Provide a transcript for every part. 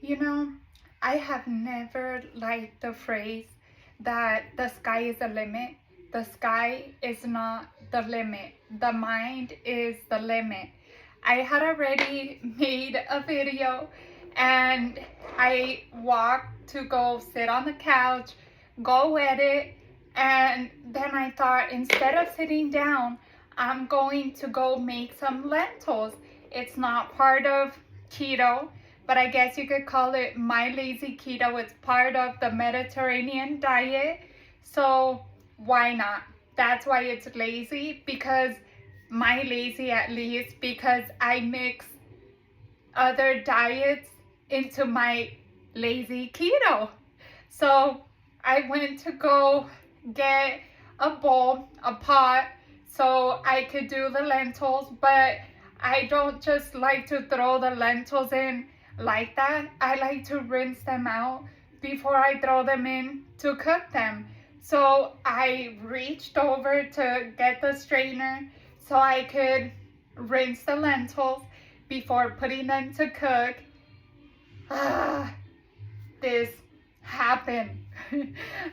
You know, I have never liked the phrase that the sky is the limit. The sky is not the limit. The mind is the limit. I had already made a video and I walked to go sit on the couch, go edit, and then I thought instead of sitting down, I'm going to go make some lentils. It's not part of keto, but I guess you could call it my lazy keto. It's part of the Mediterranean diet. So why not? That's why it's lazy, because my lazy at least, because I mix other diets into my lazy keto. So I went to go get a bowl, a pot, so I could do the lentils, but I don't just like to throw the lentils in like that. I like to rinse them out before I throw them in to cook them. So I reached over to get the strainer so I could rinse the lentils before putting them to cook. This happened.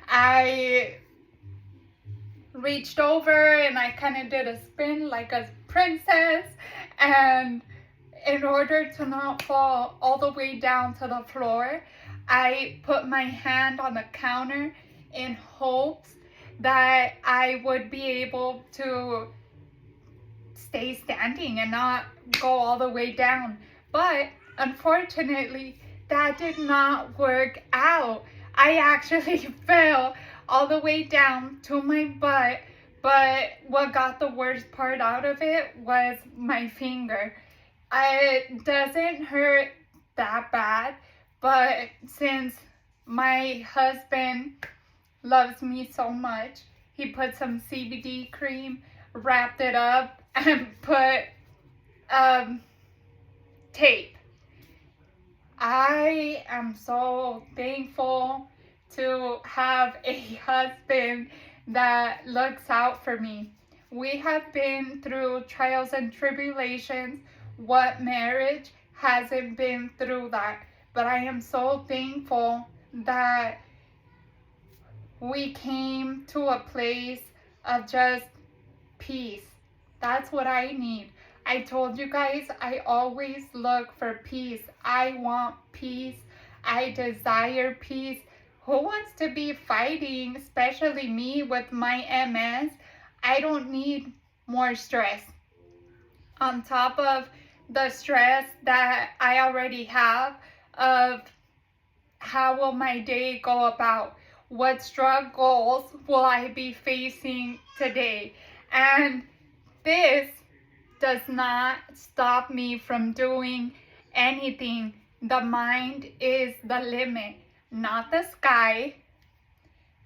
I reached over and I kind of did a spin like a princess, and in order to not fall all the way down to the floor, I put my hand on the counter in hopes that I would be able to stay standing and not go all the way down. But unfortunately, that did not work out. I actually fell all the way down to my butt, but what got the worst part out of it was my finger. It doesn't hurt that bad, but since my husband loves me so much, he put some CBD cream, wrapped it up, and put um, tape. I am so thankful to have a husband that looks out for me. We have been through trials and tribulations. What marriage hasn't been through that? But I am so thankful that we came to a place of just peace. That's what I need. I told you guys I always look for peace. I want peace. I desire peace. Who wants to be fighting, especially me with my MS? I don't need more stress. On top of the stress that I already have of how will my day go about? What struggles will I be facing today? And this does not stop me from doing anything. The mind is the limit, not the sky.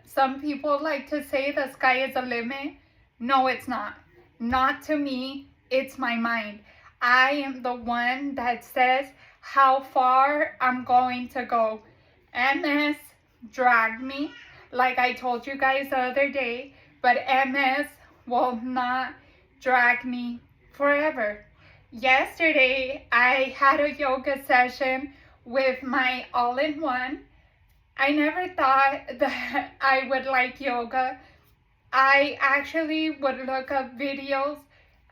Some people like to say the sky is the limit. No, it's not. Not to me, it's my mind. I am the one that says how far I'm going to go. MS dragged me, like I told you guys the other day, but MS will not drag me forever. Yesterday, I had a yoga session with my all-in-one. I never thought that I would like yoga. I actually would look up videos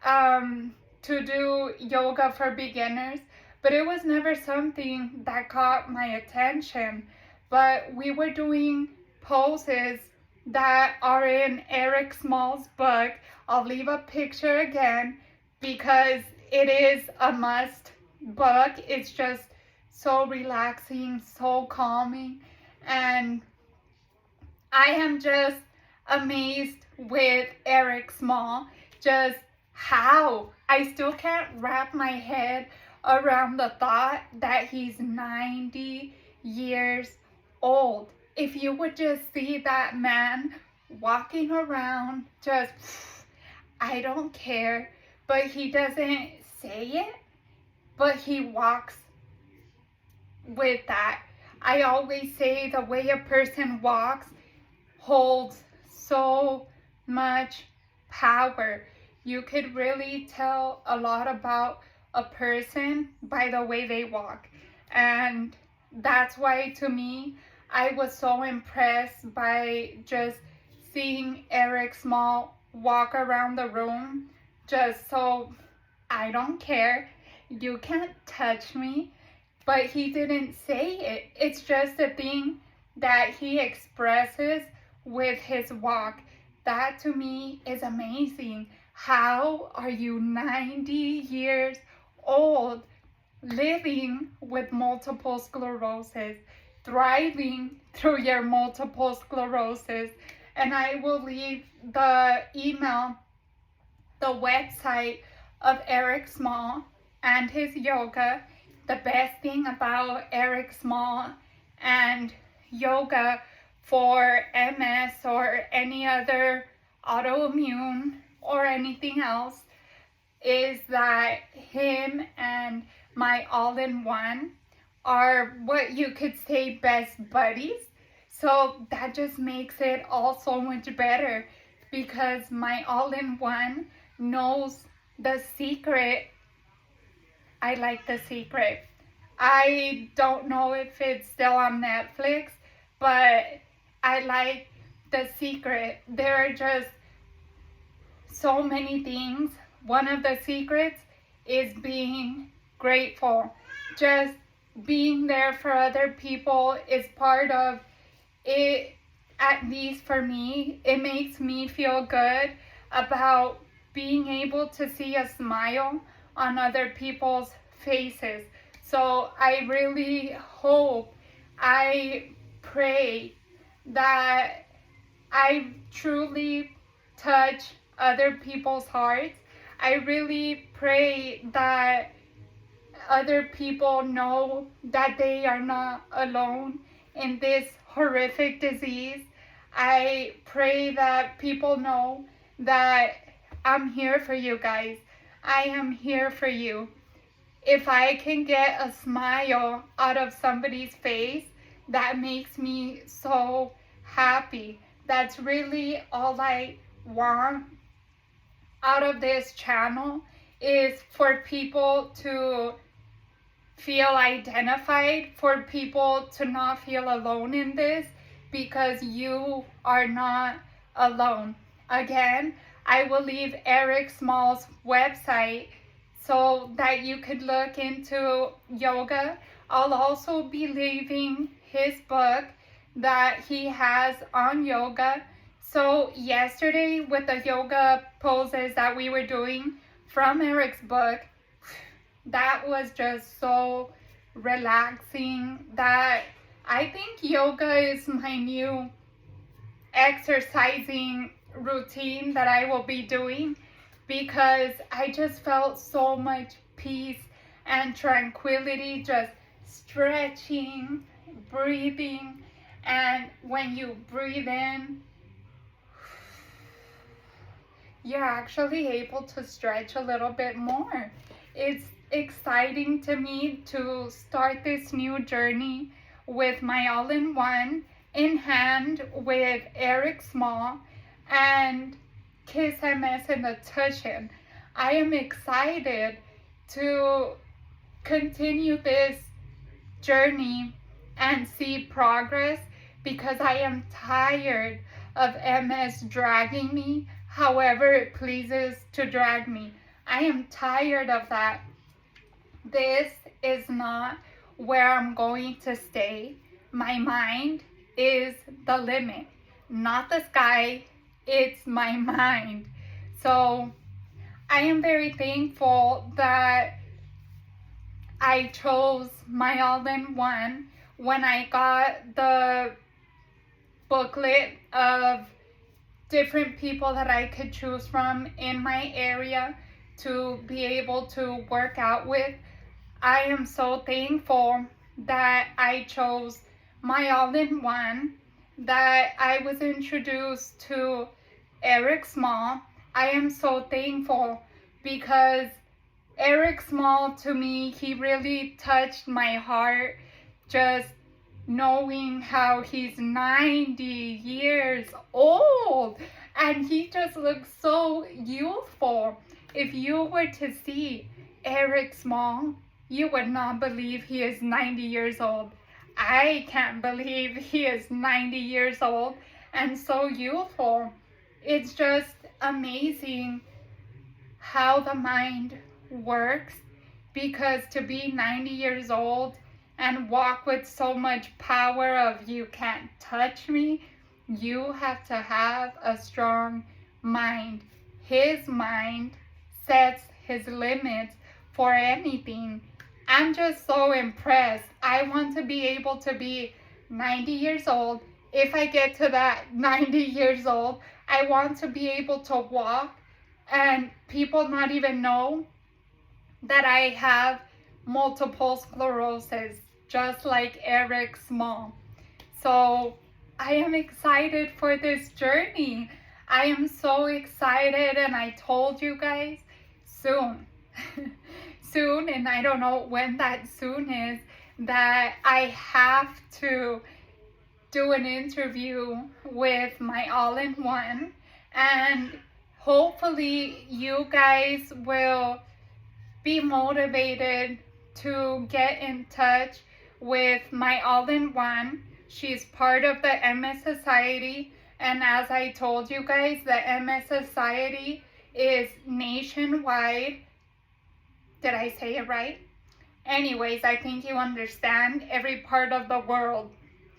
to do yoga for beginners, but it was never something that caught my attention. But we were doing poses that are in Eric Small's book. I'll leave a picture again because it is a must book. It's just so relaxing, so calming, and I am just amazed with Eric Small, just how I still can't wrap my head around the thought that he's 90 years old. If you would just see that man walking around, just, I don't care, but he doesn't say it, but he walks with that. I always say the way a person walks holds so much power. You could really tell a lot about a person by the way they walk. And that's why to me, I was so impressed by just seeing Eric Small walk around the room just so I don't care. You can't touch me. But he didn't say it. It's just a thing that he expresses with his walk. That to me is amazing. How are you 90 years old living with multiple sclerosis, thriving through your multiple sclerosis? And I will leave the email, the website of Eric Small and his yoga. The best thing about Eric Small and yoga for MS or any other autoimmune or anything else is that him and my all-in-one are what you could say best buddies. So that just makes it all so much better because my all-in-one knows the secret. I like The Secret. I don't know if it's still on Netflix, but I like The Secret. There are just so many things. One of the secrets is being grateful. Just being there for other people is part of it, at least for me. It makes me feel good about being able to see a smile on other people's faces. So I really hope, I pray that I truly touch other people's hearts. I really pray that other people know that they are not alone in this horrific disease. I pray that people know that I'm here for you guys. I am here for you. If I can get a smile out of somebody's face, that makes me so happy. That's really all I want out of this channel, is for people to feel identified, for people to not feel alone in this, because you are not alone. Again, I will leave Eric Small's website so that you could look into yoga. I'll also be leaving his book that he has on yoga. So yesterday, with the yoga poses that we were doing from Eric's book, that was just so relaxing that I think yoga is my new exercising routine that I will be doing, because I just felt so much peace and tranquility just stretching, breathing, and when you breathe in, you're actually able to stretch a little bit more. It's exciting to me to start this new journey with my all-in-one in hand with Eric Small and Kiss MS and the Tushin. I am excited to continue this journey and see progress, because I am tired of MS dragging me however it pleases to drag me. I am tired of that. This is not where I'm going to stay. My mind is the limit, not the sky. It's my mind. So I am very thankful that I chose my all-in-one when I got the booklet of different people that I could choose from in my area to be able to work out with. I am so thankful that I chose my all-in-one, that I was introduced to Eric Small. I am so thankful because Eric Small, to me, he really touched my heart, just knowing how he's 90 years old and he just looks so youthful. If you were to see Eric Small, you would not believe he is 90 years old. I can't believe he is 90 years old and so youthful. It's just amazing how the mind works, because to be 90 years old and walk with so much power of "you can't touch me," you have to have a strong mind. His mind sets his limits for anything. I'm just so impressed. I want to be able to be 90 years old. If I get to that 90 years old, I want to be able to walk and people not even know that I have multiple sclerosis, just like Eric Small. So I am excited for this journey. I am so excited, and I told you guys soon, soon, and I don't know when that soon is, that I have to do an interview with my all-in-one, and hopefully you guys will be motivated to get in touch with my all-in-one. She's part of the MS Society, and as I told you guys, the MS Society is nationwide. Did I say it right? Anyways, I think you understand. Every part of the world.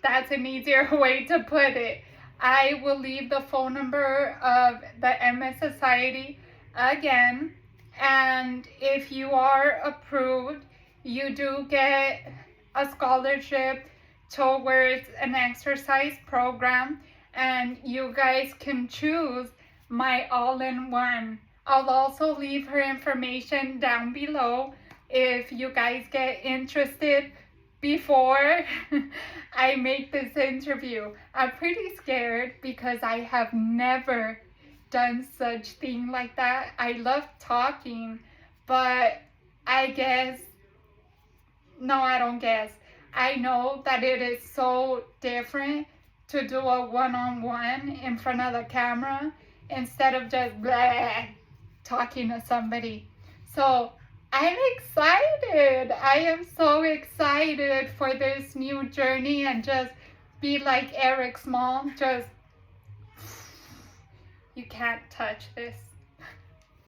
That's an easier way to put it. I will leave the phone number of the MS Society again. And if you are approved, you do get a scholarship towards an exercise program, and you guys can choose my all-in-one. I'll also leave her information down below if you guys get interested before I make this interview. I'm pretty scared because I have never done such thing like that. I love talking, but I guess, no, I don't guess. I know that it is so different to do a one-on-one in front of the camera instead of just blah, talking to somebody. So I'm excited. I am so excited for this new journey and just be like Eric Small. Just, you can't touch this.